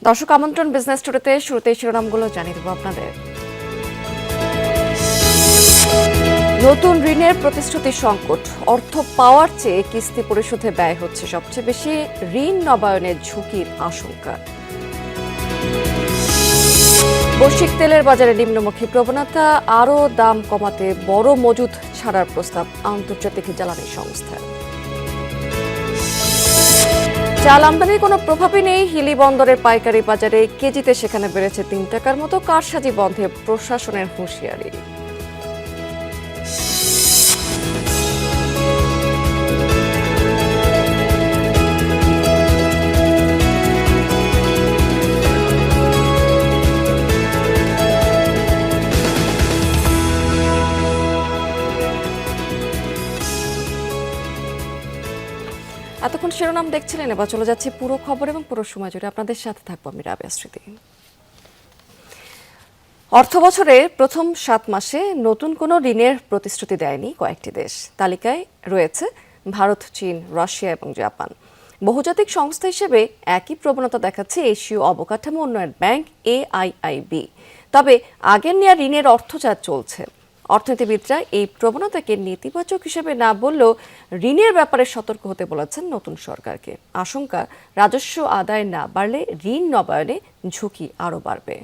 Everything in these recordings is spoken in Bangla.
দর্শক আমন্ত্রণ বিজনেস টুডেতে শুরুতেই শিরোনামগুলো জানিয়ে দেব আপনাদের। নতুন ঋণের প্রতিশ্রুতি সংকট, অর্থ পাওয়ার চেয়ে কিস্তি পরিশোধে ব্যয় হচ্ছে সবচেয়ে বেশি, ঋণ নবায়নের ঝুঁকির আশঙ্কা। বৈশ্বিক তেলের বাজারে নিম্নমুখী প্রবণতা, আরও দাম কমাতে বড় মজুদ ছাড়ার প্রস্তাব আন্তর্জাতিক জ্বালানি সংস্থার। চাল আমদানির কোনো প্রভাবই নেই হিলি বন্দরের পাইকারি বাজারে, কেজিতে সেখানে বেড়েছে ৩ টাকার মতো, কারসাজি বন্ধে প্রশাসনের হুঁশিয়ারি। এতক্ষণ শিরোনাম দেখছিলেন, এবার চলে যাচ্ছে পুরো খবর এবং পুরো সময় জুড়ে আপনাদের সাথে থাকবো আমি রাবেয়া স্মৃতি। অর্থ বছরের প্রথম 7 মাসে নতুন কোনো ঋণের প্রতিশ্রুতি দেয়নি কয়েকটি দেশ। তালিকায় রয়েছে ভারত, চীন, রাশিয়া এবং জাপান। বহুজাতিক সংস্থা হিসেবে একই প্রবণতা দেখাচ্ছে এশীয় অবকাঠামো উন্নয়ন ব্যাংক AIIB। তবে আগের নেওয়া ঋণের অর্থচাপ চলছে। অর্থনীতিবিদরা এই প্রবণতাকে নেতিবাচক হিসেবে না বললেও ঋণের ব্যাপারে সতর্ক হতে বলেছেন নতুন সরকারকে। আশঙ্কা, রাজস্ব আদায় না বাড়লে ঋণ নবায়নে ঝুঁকি আরও বাড়বে।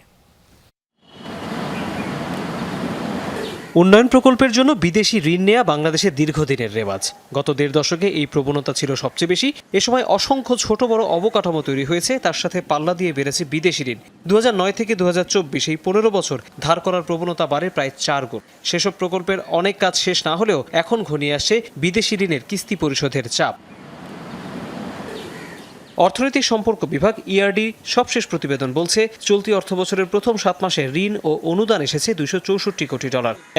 উন্নয়ন প্রকল্পের জন্য বিদেশি ঋণ নেওয়া বাংলাদেশের দীর্ঘদিনের রেওয়াজ। গত ১.৫ দশকে এই প্রবণতা ছিল সবচেয়ে বেশি। এ সময় অসংখ্য ছোট বড় অবকাঠামো তৈরি হয়েছে, তার সাথে পাল্লা দিয়ে বেড়েছে বিদেশি ঋণ। ২০০৯ থেকে ২০২৪ এই ১৫ বছর ধার করার প্রবণতা বাড়ে প্রায় ৪ গুণ। সেসব প্রকল্পের অনেক কাজ শেষ না হলেও এখন ঘনিয়ে আসছে বিদেশি ঋণের কিস্তি পরিশোধের চাপ। অর্থনৈতিক সম্পর্ক বিভাগ ERD সবশেষ প্রতিবেদন বলছে, চলতি অর্থবছরের প্রথম 7 মাসে ঋণ ও অনুদান এসেছে $264 কোটি।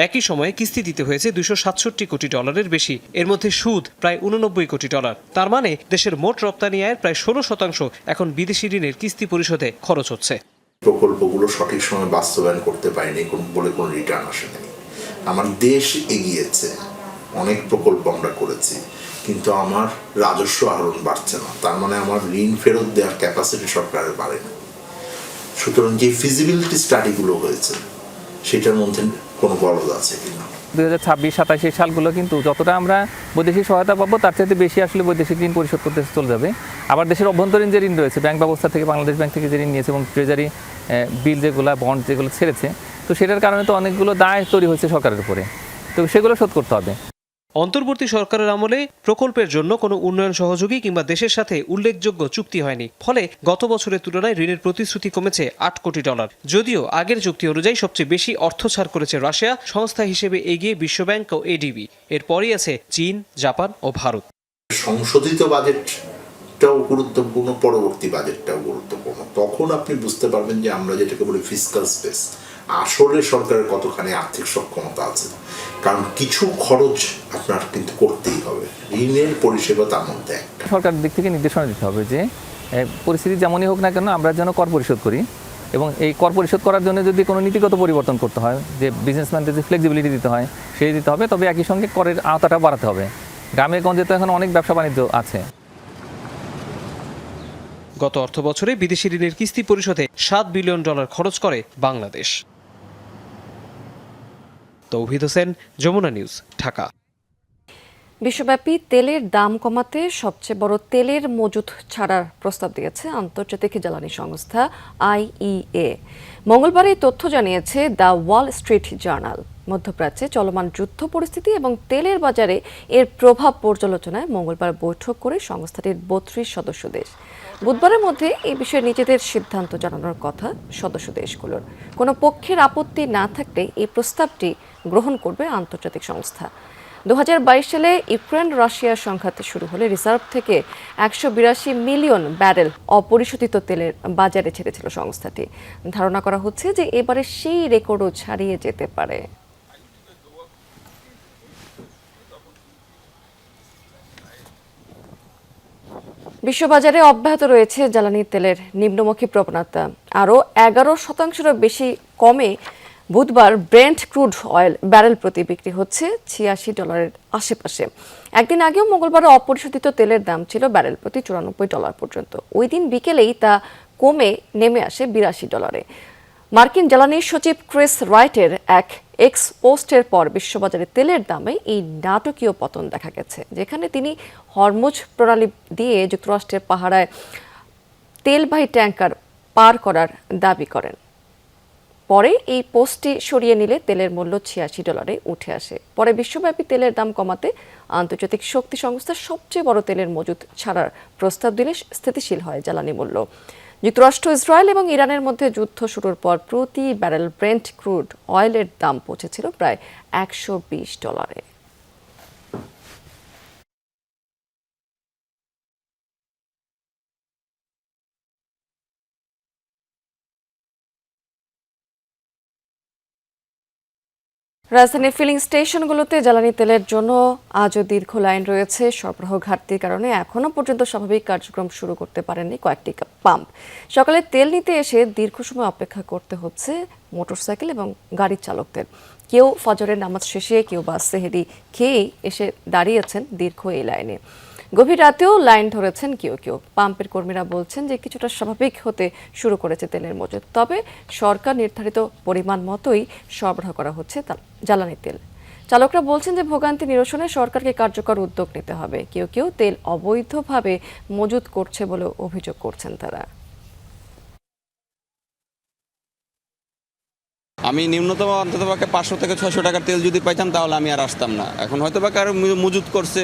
একই সময়ে কিস্তি দিতে হয়েছে $267 কোটি বেশি। এর মধ্যে সুদ প্রায় $89 কোটি। তার মানে দেশের মোট রপ্তানি আয়ের প্রায় 16% এখন বিদেশি ঋণের কিস্তি পরিশোধে খরচ হচ্ছে। প্রকল্পগুলো সঠিক সময়ে বাস্তবায়ন করতে পারেনি বলে কোনো রিটার্ন আসেনি। আমার দেশ এগিয়েছে, অনেক প্রকল্প আমরা করেছি, কিন্তু আমার রাজস্ব আহরণ বাড়ছে না। তার মানে আমার ঋণ ফেরত দেওয়ার ক্যাপাসিটি সরকারের বাড়েনি। সুতরাং যে ফিজিবিলিটি স্টাডিগুলো হয়েছে সেটার মধ্যে কোনো গলদ আছে কিনা। 2026-27 সালগুলো কিন্তু যতটা আমরা বৈদেশিক সহায়তা পাবো তার চাইতে বেশি আসলে বৈদেশিক ঋণ পরিশোধ করতে চলে যাবে। আবার দেশের অভ্যন্তরীণ যে ঋণ রয়েছে, ব্যাংক ব্যবস্থা থেকে, বাংলাদেশ ব্যাংক থেকে যে ঋণ নিয়েছে এবং ট্রেজারি বিল যেগুলো, বন্ড যেগুলো ছেড়েছে, তো সেটার কারণে তো অনেকগুলো দায় তৈরি হয়েছে সরকারের উপরে, তো সেগুলো শোধ করতে হবে। অন্তর্বর্তী সরকারের আমলে প্রকল্পের জন্য কোনো উন্নয়ন সহযোগী কিংবা দেশের সাথে উল্লেখযোগ্য চুক্তি হয়নি। ফলে গত বছরের তুলনায় ঋণের প্রতিশ্রুতি কমেছে $8 কোটি। যদিও আগের চুক্তি অনুযায়ী সবচেয়ে বেশি অর্থ ছাড় করেছে রাশিয়া, সংস্থা হিসেবে এগিয়ে বিশ্বব্যাংক ও ADB। এরপরই আছে চীন, জাপান ও ভারত। সংশোধিত বাজেটটাও গুরুত্বপূর্ণ, পরবর্তী বাজেটটাও গুরুত্বপূর্ণ। তখন আপনি বুঝতে পারবেন যে আমরা যেটাকে বলি ফিসকাল স্পেস, আসলে সরকারের কতখানি আর্থিক সক্ষমতা আছে। কারণ কিছু খরচ আপনার কিন্তু করতেই হবে, ঋণের পরিষেবা তার মধ্যে একটা। সরকারের দিক থেকে নির্দেশনা দিতে হবে যে পরিস্থিতি যেমনই হোক না কেন আমরা যেন কর পরিশোধ করি, এবং এই কর পরিশোধ করার জন্য যদি কোনো নীতিগত পরিবর্তন করতে হয়, যে বিজনেসম্যানদের যে ফ্লেক্সিবিলিটি দিতে হয় সেই দিতে হবে, তবে একই সঙ্গে করের আওতাটা বাড়াতে হবে। গ্রামে গঞ্জে তো এখন অনেক ব্যবসা বাণিজ্য আছে। গত অর্থ বছরে বিদেশি ঋণের কিস্তি পরিশোধে $7 বিলিয়ন খরচ করে বাংলাদেশ। তৌহিদ হোসেন, যমুনা নিউজ, ঢাকা। বিশ্বব্যাপী তেলের দাম কমাতে সবচেয়ে বড় তেলের মজুদ ছাড়ার প্রস্তাব দিয়েছে আন্তর্জাতিক জ্বালানি সংস্থা IEA। মঙ্গলবার এই তথ্য জানিয়েছে দ্য ওয়াল স্ট্রিট জার্নাল। মধ্যপ্রাচ্যে চলমান যুদ্ধ পরিস্থিতি এবং তেলের বাজারে এর প্রভাব পর্যালোচনায় মঙ্গলবার বৈঠক করে সংস্থাটির 32 সদস্য দেশ। বুধবারের মধ্যে এই বিষয়ে নিজেদের সিদ্ধান্ত জানানোর কথা সদস্য দেশগুলোর। কোনো পক্ষের আপত্তি না থাকলে এই প্রস্তাবটি গ্রহণ করবে আন্তর্জাতিক সংস্থা। 2022 সালে ইউক্রেন রাশিয়ার সংঘাত শুরু হলে রিজার্ভ থেকে 182 মিলিয়ন ব্যারেল অপরিশোধিত তেলের বাজারে ছেড়েছিল সংস্থাটি। ধারণা করা হচ্ছে যে এবারে সেই রেকর্ডও ছাড়িয়ে যেতে পারে। বিশ্ববাজারে অব্যাহত রয়েছে জ্বালানি তেলের নিম্নমুখী প্রবণতা। আরও 11% বেশি কমে বুধবার ব্রেন্ট ক্রুড অয়েল ব্যারেল প্রতি বিক্রি হচ্ছে $86 আশেপাশে। একদিন আগেও মঙ্গলবার অপরিশোধিত তেলের দাম ছিল ব্যারেল প্রতি $94 পর্যন্ত। ওই দিন বিকেলেই তা কমে নেমে আসে $82। মার্কিন জ্বালানি সচিব ক্রিস রাইটের এক এক্স পোস্টের পর বিশ্ববাজারে তেলের দামে এই নাটকীয় পতন দেখা গেছে, যেখানে তিনি হরমুজ প্রণালী দিয়ে যুক্তরাষ্ট্রের পাহারায় তেলবাহী ট্যাঙ্কার পার করার দাবি করেন। পরে এই পোস্টটি সরিয়ে নিলে তেলের মূল্য $86 উঠে আসে। পরে বিশ্বব্যাপী তেলের দাম কমাতে আন্তর্জাতিক শক্তি সংস্থার সবচেয়ে বড় তেলের মজুত ছাড়ার প্রস্তাব দিলে স্থিতিশীল হয় জ্বালানি মূল্য। যুক্তরাষ্ট্র, ইসরায়েল এবং ইরানের মধ্যে যুদ্ধ শুরুর পর প্রতি ব্যারেল ব্রেন্ট ক্রুড অয়েলের দাম পৌঁছেছিল প্রায় $120। রাজধানীর ফিলিং স্টেশনগুলোতে জ্বালানি তেলের জন্য আজও দীর্ঘ লাইন রয়েছে। সরবরাহ ঘাটতির কারণে এখনও পর্যন্ত স্বাভাবিক কার্যক্রম শুরু করতে পারেননি কয়েকটি পাম্প। সকালে তেল নিতে এসে দীর্ঘ সময় অপেক্ষা করতে হচ্ছে মোটরসাইকেল এবং গাড়ির চালকদের। কেউ ফজরের নামাজ শেষে, কেউ বা সেহরি খেয়েই এসে দাঁড়িয়েছেন দীর্ঘ এই লাইনে। গভীর রাতেও লাইন ধরেছেন কেউ কেউ। পাম্পের কর্মীরা বলছেন যে কিছুটা স্বাভাবিক হতে শুরু করেছে তেলের মজুত, তবে সরকার নির্ধারিত পরিমাণ মতোই সরবরাহ করা হচ্ছে জ্বালানি তেল। চালকরা বলছেন যে ভোগান্তি নিরসনে সরকারকে কার্যকর উদ্যোগ নিতে হবে। কেউ কেউ তেল অবৈধভাবে মজুত করছে বলে অভিযোগ করছেন তারা। আমি ন্যূনতম অন্ততপক্ষে 500 থেকে 600 টাকার তেল যদি পাইতাম তাহলে আমি আর আসতাম না। এখন হয়তো বা কারো মজুত করছে,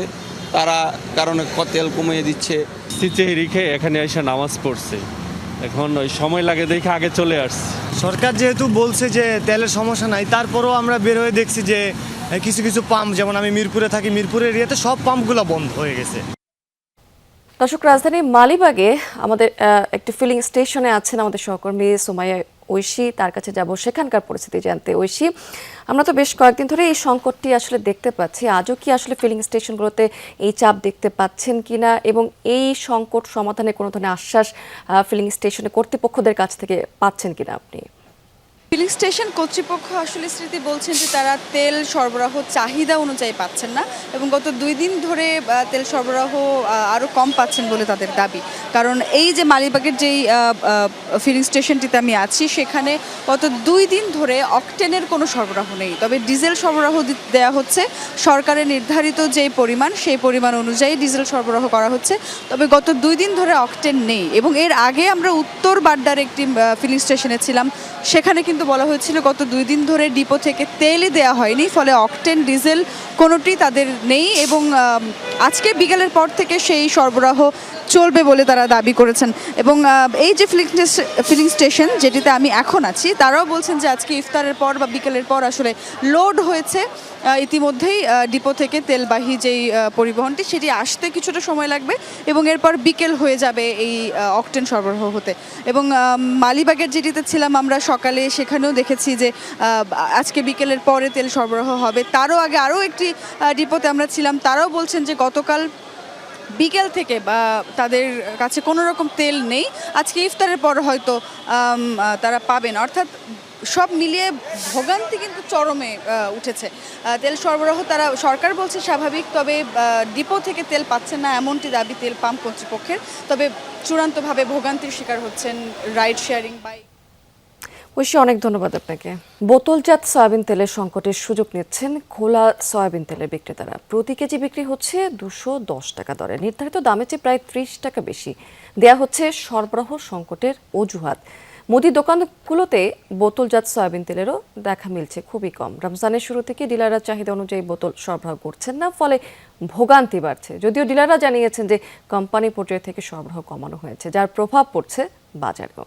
তারা কারণে তেল কমিয়ে দিচ্ছে। রিখে এখানে এসে নামাজ পড়ছে, এখন ওই সময় লাগে দেখে আগে চলে আসছে। সরকার যেহেতু বলছে যে তেলের সমস্যা নাই, তারপরেও আমরা বের হয়ে দেখছি যে কিছু কিছু পাম্প, যেমন আমি মিরপুরে থাকি, মিরপুরের এরিয়াতে সব পাম্পগুলো বন্ধ হয়ে গেছে। দর্শক, রাজধানীর মালিবাগে আমাদের একটি ফিলিং স্টেশনে আছেন আমাদের সহকর্মী সুমাইয়া ঐশী, তার কাছে যাব সেখানকার পরিস্থিতি জানতে। ঐশী, আমরা তো বেশ কয়েকদিন ধরে এই সংকটটি আসলে দেখতে পাচ্ছি, আজও কি আসলে ফিলিং স্টেশনগুলোতে এই চাপ দেখতে পাচ্ছেন কিনা, এবং এই সংকট সমাধানে কোনো ধরনের আশ্বাস ফিলিং স্টেশনে কর্তৃপক্ষদের কাছ থেকে পাচ্ছেন কিনা আপনি? ফিলিং স্টেশন কর্তৃপক্ষ আসলে স্মৃতি বলছেন যে তারা তেল সরবরাহ চাহিদা অনুযায়ী পাচ্ছেন না, এবং গত 2 দিন ধরে তেল সরবরাহ আরও কম পাচ্ছেন বলে তাদের দাবি। কারণ এই যে মালিবাগের যেই ফিলিং স্টেশনটিতে আমি আছি, সেখানে গত 2 দিন ধরে অকটেনের কোনো সরবরাহ নেই, তবে ডিজেল সরবরাহ দেওয়া হচ্ছে। সরকারের নির্ধারিত যেই পরিমাণ, সেই পরিমাণ অনুযায়ী ডিজেল সরবরাহ করা হচ্ছে, তবে গত 2 দিন ধরে অকটেন নেই। এবং এর আগে আমরা উত্তর বাড্ডার একটি ফিলিং স্টেশনে ছিলাম, সেখানে কিন্তু বলা হয়েছিল গত 2 দিন ধরে ডিপো থেকে তেলই দেওয়া হয়নি, ফলে অকটেন ডিজেল কোনোটি তাদের নেই, এবং আজকে বিকেলের পর থেকে সেই সরবরাহ চলবে বলে তারা দাবি করেছেন। এবং এই যে ফিলিং স্টেশন যেটিতে আমি এখন আছি, তারাও বলছেন যে আজকে ইফতারের পর বা বিকেলের পর আসলে লোড হয়েছে ইতিমধ্যেই ডিপো থেকে তেলবাহী যেই পরিবহনটি, সেটি আসতে কিছুটা সময় লাগবে, এবং এরপর বিকেল হয়ে যাবে এই অকটেন সরবরাহ হতে। এবং মালিবাগের যেটিতে ছিলাম আমরা সকালে, সেখানেও দেখেছি যে আজকে বিকেলের পরে তেল সরবরাহ হবে। তারও আগে আরও একটি ডিপোতে আমরা ছিলাম, তারাও বলছেন যে গতকাল বিকেল থেকে বা তাদের কাছে কোনো রকম তেল নেই, আজকে ইফতারের পর হয়তো তারা পাবেন। অর্থাৎ সব মিলিয়ে ভোগান্তি কিন্তু চরমে উঠেছে। তেল সরবরাহ তারা, সরকার বলছে স্বাভাবিক, তবে ডিপো থেকে তেল পাচ্ছেন না এমনটি দাবি তেল পাম্প কর্তৃপক্ষের। তবে চূড়ান্তভাবে ভোগান্তির শিকার হচ্ছেন রাইড শেয়ারিং বাইক। ঐশী, অনেক ধন্যবাদ আপনাকে। বোতলজাত সয়াবিন তেলের সংকটের সুযোগ নিচ্ছেন খোলা সয়াবিন তেলের বিক্রেতারা। প্রতি কেজি বিক্রি হচ্ছে 210 টাকা দরে, নির্ধারিত দামের চেয়ে প্রায় 30 টাকা বেশি দেয়া হচ্ছে সরবরাহ সংকটের অজুহাত। মুদি দোকানগুলোতে বোতলজাত সয়াবিন তেলেরও দেখা মিলছে খুবই কম। রমজানের শুরু থেকে ডিলাররা চাহিদা অনুযায়ী বোতল সরবরাহ করছেন না, ফলে ভোগান্তি বাড়ছে। যদিও ডিলাররা জানিয়েছেন যে কোম্পানি পর্যায় থেকে সরবরাহ কমানো হয়েছে, যার প্রভাব পড়ছে বাজারেও।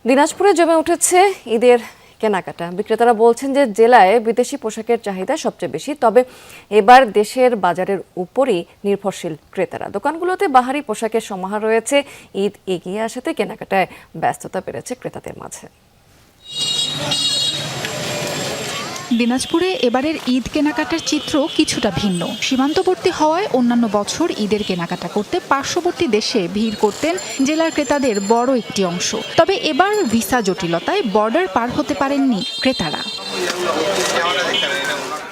দিনাজপুরে জমে উঠেছে ঈদের কেনাকাটা। বিক্রেতারা বলছেন যে জেলায় বিদেশি পোশাকের চাহিদা সবচেয়ে বেশি, তবে এবার দেশের বাজারের উপরই নির্ভরশীল ক্রেতারা। দোকানগুলোতে বাহারি পোশাকের সমাহার রয়েছে। ঈদ এগিয়ে আসাতে কেনাকাটায় ব্যস্ততা বেড়েছে ক্রেতাদের মাঝে। দিনাজপুরে এবারের ঈদ কেনাকাটার চিত্র কিছুটা ভিন্ন। সীমান্তবর্তী হওয়ায় অন্যান্য বছর ঈদের কেনাকাটা করতে পার্শ্ববর্তী দেশে ভিড় করতেন জেলার ক্রেতাদের বড় একটি অংশ। তবে এবার ভিসা জটিলতায় বর্ডার পার হতে পারেননি ক্রেতারা।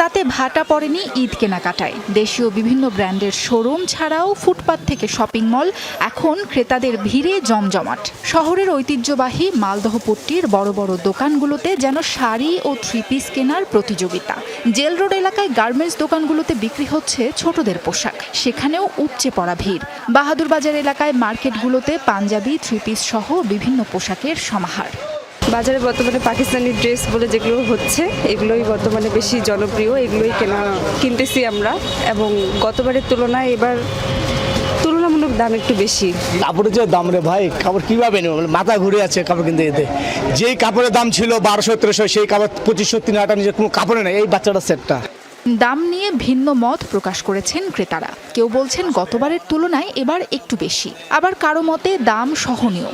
তাতে ভাটা পড়েনি ঈদ কেনাকাটায়। দেশীয় বিভিন্ন ব্র্যান্ডের শোরুম ছাড়াও ফুটপাত থেকে শপিং মল এখন ক্রেতাদের ভিড়ে জমজমাট। শহরের ঐতিহ্যবাহী মালদহপট্টির বড় বড় দোকানগুলোতে যেন শাড়ি ও থ্রি পিস কেনার প্রতিযোগিতা। জেল রোড এলাকায় গার্মেন্টস দোকানগুলোতে বিক্রি হচ্ছে ছোটদের পোশাক, সেখানেও উপচে পড়া ভিড়। বাহাদুর বাজার এলাকায় মার্কেটগুলোতে পাঞ্জাবি, থ্রি পিস সহ বিভিন্ন পোশাকের সমাহার। বাজারে বর্তমানে পাকিস্তানি ড্রেস বলে যেগুলো হচ্ছে এগুলোই বর্তমানে বেশি জনপ্রিয়, এগুলোই কিনতেছি আমরা। এবং গতবারের তুলনায় এবার তুলনামূলক দাম একটু বেশি। কাপড়ের যে দাম রে ভাই, কাপড় কিভাবে নেব, মাথা ঘুরে আছে কাপড় কিনতে যেতে। যেই কাপড়ের দাম ছিল 1200-1300, সেই কাপড় 2500-3000 নিজের কোনো কাপড়ে নেই। এই বাচ্চাটার সেটটা দাম নিয়ে ভিন্ন মত প্রকাশ করেছেন ক্রেতারা। কেউ বলছেন গতবারের তুলনায় এবার একটু বেশি, আবার কারো মতে দাম সহনীয়।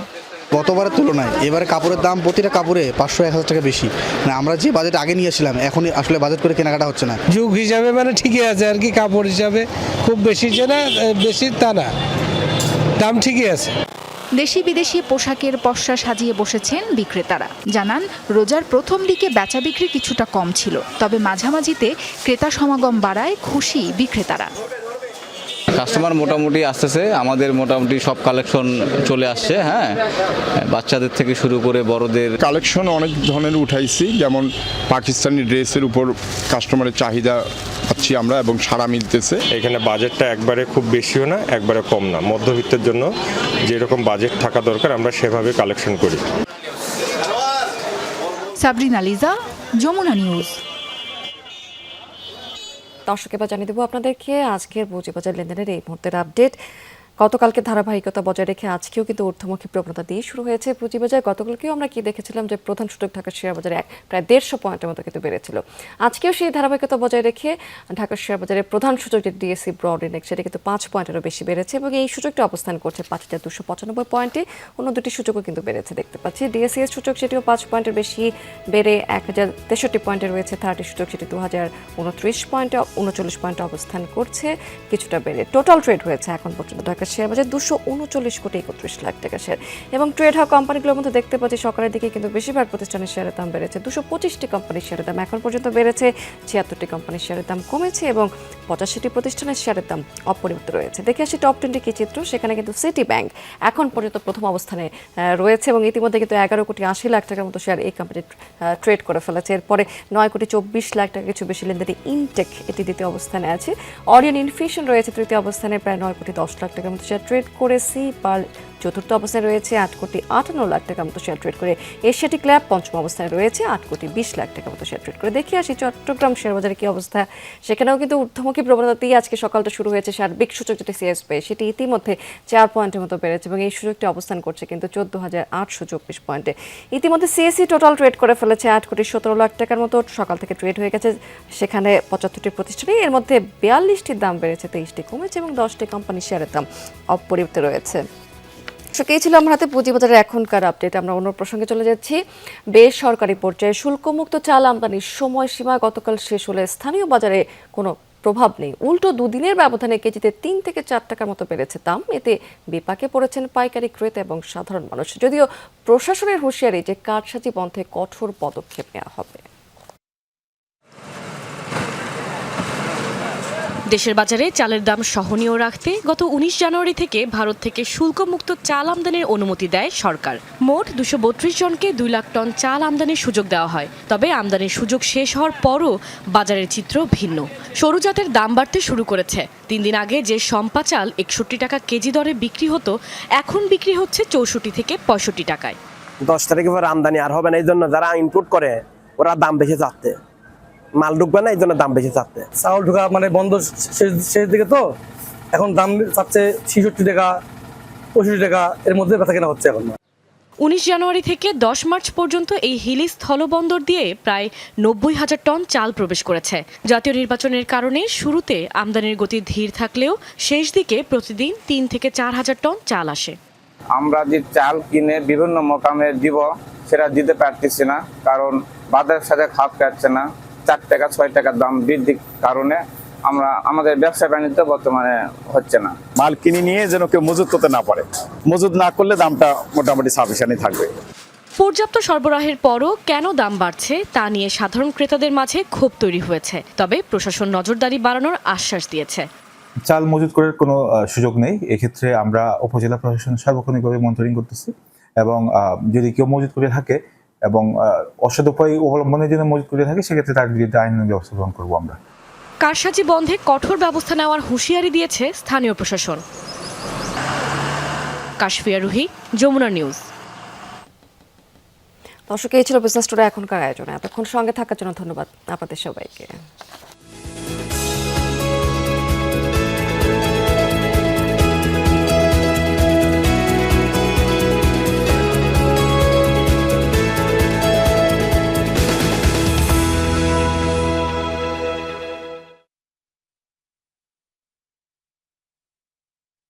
গতবারের তুলনায় এবারে কাপড়ের দাম প্রতিটা কাপড়ে 500-1000 টাকা বেশি। মানে আমরা যে বাজেট আগে নিয়েছিলাম এখন আসলে বাজেট করে কেনাকাটা হচ্ছে না। যুগ হিসাবে মানে ঠিকই আছে আর কি, কাপড় হিসাবে খুব বেশি যে না, বেশি তা না, দাম ঠিকই আছে। দেশি বিদেশি পোশাকের পসরা সাজিয়ে বসেছেন বিক্রেতারা। জানান রোজার প্রথম দিকে বেচা বিক্রি কিছুটা কম ছিল, তবে মাঝামাঝিতে ক্রেতা সমাগম বাড়ায় খুশি বিক্রেতারা। কাস্টমার মোটামুটি আসতেছে, আমাদের মোটামুটি সব কালেকশন চলে আসছে। হ্যাঁ, বাচ্চাদের থেকে শুরু করে বড়দের কালেকশন অনেক ধরনের উঠাইছি, যেমন পাকিস্তানি ড্রেসের উপর কাস্টমারের চাহিদা পাচ্ছি আমরা এবং সাড়া মিলতেছে। এখানে বাজেটটা একবারে খুব বেশিও না, একবারে কম না, মধ্যবিত্তের জন্য যেরকম বাজেট থাকা দরকার আমরা সেভাবে কালেকশন করি। সাবরিনা লিজা, যমুনা নিউজ। দর্শক, এবার জানিয়ে দেবো আপনাদেরকে আজকের পুঁজিবাজার লেনদেনের এই মুহূর্তের আপডেট। গতকালকে ধারাবাহিকতা বজায় রেখে আজকেও কিন্তু ঊর্ধ্বমুখী প্রবণতা দিয়ে শুরু হয়েছে পুঁজিবাজার। গতকালকেও আমরা কি দেখেছিলাম যে প্রধান সূচক ঢাকার শেয়ার বাজারে প্রায় 150 পয়েন্টের মতো কিন্তু বেড়েছিল। আজকেও সেই ধারাবাহিকতা বজায় রেখে ঢাকার শেয়ার বাজারের প্রধান সূচক যে ডিএসসি ব্রড ইন্ডেক্স, সেটা কিন্তু 5 পয়েন্টেরও বেশি বেড়েছে এবং এই সূচকটা অবস্থান করছে 5295 পয়েন্টে। অন্য দুটি সূচকও কিন্তু বেড়েছে দেখতে পাচ্ছি। ডিএসসি এর সূচক সেটিও 5 পয়েন্টের বেশি বেড়ে 1063 পয়েন্টে রয়েছে। 30 সূচক সেটি 2029 পয়েন্টে 39 পয়েন্টে অবস্থান করছে, কিছুটা বেড়ে। টোটাল ট্রেড হয়েছে এখন পর্যন্ত ঢাকার শেয়ার বাজার 239 কোটি 31 লাখ টাকা শেয়ার। এবং ট্রেড হওয়া কোম্পানিগুলোর মধ্যে দেখতে পাচ্ছি সকালের দিকে কিন্তু বেশিরভাগ প্রতিষ্ঠানের শেয়ারের দাম বেড়েছে। 225টি কোম্পানির শেয়ারের দাম এখন পর্যন্ত বেড়েছে, 76টি কোম্পানির শেয়ারের দাম কমেছে এবং 85টি প্রতিষ্ঠানের শেয়ারের দাম অপরিবর্তিত রয়েছে। দেখে আসি টপ 20 কি চিত্র। সেখানে কিন্তু সিটি ব্যাংক এখন পর্যন্ত প্রথম অবস্থানে রয়েছে এবং ইতিমধ্যে কিন্তু 11 কোটি 80 লাখ টাকার মতো শেয়ার এই কোম্পানি ট্রেড করে ফেলেছে। এরপরে 9 কোটি 24 লাখ টাকা কিছু বেশি লেনদেনে ইনটেক এটি দ্বিতীয় অবস্থানে আছে। অরিয়ন ইনফিউশন রয়েছে তৃতীয় অবস্থানে, প্রায় 9 কোটি 10 লাখ টাকার মতো শেয়ার ট্রেড করেছি। পাল চতুর্থ অবস্থানে রয়েছে 8 কোটি 58 লাখ টাকার মতো শেয়ার ট্রেড করে। এশিয়াটিক ল্যাব পঞ্চম অবস্থানে রয়েছে 8 কোটি 20 লাখ টাকার মতো শেয়ার ট্রেড করে। দেখি আসি চট্টগ্রাম শেয়ার বাজারে কি অবস্থা। সেখানেও কিন্তু ঊর্ধ্বমুখী প্রবণতাতেই আজকে সকালটা শুরু হয়েছে। সার্বিক সূচক যেটি সিএসপি সেটি ইতিমধ্যে 4 পয়েন্টের মতো বেড়েছে এবং এই সূচকটি অবস্থান করছে কিন্তু 14,824 পয়েন্টে। ইতিমধ্যে সিএসসি টোটাল ট্রেড করে ফেলেছে 8 কোটি 17 লাখ টাকার মতো। সকাল থেকে ট্রেড হয়ে গেছে সেখানে 75টি প্রতিষ্ঠানে, এর মধ্যে 42টির দাম বেড়েছে, 23টি কমেছে এবং 10টি কোম্পানির শেয়ারের দাম অপরিবর্তিত রয়েছে। এই ছিল আমার হাতে পুঁজিবাজারের এখনকার আপডেট। আমরা অন্য প্রসঙ্গে চলে যাচ্ছি। বেসরকারি পর্যায়ে শুল্কমুক্ত চাল আমদানির সময়সীমা গতকাল শেষ হলে স্থানীয় বাজারে কোনো প্রভাব নেই, উল্টো দুদিনের ব্যবধানে কেজিতে 3 থেকে 4 টাকার মতো বেড়েছে দাম। এতে বিপাকে পড়েছেন পাইকারি ক্রেতা এবং সাধারণ মানুষ। যদিও প্রশাসনের হুঁশিয়ারি যে কারসাজি বন্ধে কঠোর পদক্ষেপ নেওয়া হবে। দেশের বাজারে চালের দাম সহনীয় রাখতে গত 19 জানুয়ারি থেকে ভারত থেকে শুল্কমুক্ত চাল আমদানির অনুমতি দেয় সরকার। মোট 232 জনকে 2 লাখ টন চাল আমদানির সুযোগ দেওয়া হয়। তবে আমদানির সুযোগ শেষ হওয়ার পরও বাজারের চিত্র ভিন্ন। সরু জাতের দাম বাড়তে শুরু করেছে। 3 দিন আগে যে সম্পা চাল 61 টাকা কেজি দরে বিক্রি হতো, এখন বিক্রি হচ্ছে 64 থেকে 65 টাকায়। 10 তারিখের পর আমদানি আর হবে না, এই জন্য যারা ইনপুট করে ওরা দাম বেশি চাচ্ছে, মাল ঢুকবে না, এই জন্য দাম বেশি চাচ্ছে। চাউল ঢোকা মানে বন্ধ শেষ দিকে, তো এখন দাম চাচ্ছে 66 টাকা 65 টাকা, এর মধ্যে বেচা কেনা হচ্ছে এখন। 19 জানুয়ারি থেকে 10 মার্চ পর্যন্ত এই হিলি স্থলবন্দর দিয়ে প্রায় 90,000 টন চাল প্রবেশ করেছে। জাতীয় নির্বাচনের কারণে শুরুতে আমদানির গতি ধীর থাকলেও শেষ দিকে প্রতিদিন 3 থেকে 4,000 টন চাল আসে। আমরা যে চাল কিনে বিভিন্ন মোকামে দিব সেটা দিতে পারতেছি না, কারণ বাজারের সাথে খাপ খাচ্ছে না। 4 টাকা 6 টাকা দাম বৃদ্ধির কারণে আমাদের ব্যবসা বাণিজ্য বর্তমানে হচ্ছে না। মাল কিনে নিয়ে যেন কেউ মজুত করতে না পারে, মজুত না করলে দামটা মোটামুটি সাফিসিয়েন্টই থাকবে। পর্যাপ্ত সরবরাহের পরও কেন দাম বাড়ছে তা নিয়ে সাধারণ ক্রেতাদের মাঝে ক্ষোভ তৈরি হয়েছে। তবে প্রশাসন নজরদারি বাড়ানোর আশ্বাস দিয়েছে। চাল মজুত করার কোনো সুযোগ নেই। এক্ষেত্রে আমরা উপজেলা প্রশাসন সার্বক্ষণিকভাবে মনিটরিং করতেছি এবং যদি কেউ মজুত করে থাকে এবং অসৎ উপায় অবলম্বনের জন্য মজুত করে থাকে, সেক্ষেত্রে তার বিরুদ্ধে আইনানুগ ব্যবস্থা গ্রহণ করবো আমরা। কারসাজি বন্ধে কঠোর ব্যবস্থা নেওয়ার হুঁশিয়ারি দিয়েছে স্থানীয় প্রশাসন। কাশফিয়া রুহি, যমুনা নিউজ। দর্শক, এই ছিল বিজনেস টুডে এখনকার আয়োজনে। এতক্ষণ সঙ্গে থাকার জন্য ধন্যবাদ আপনাদের সবাইকে।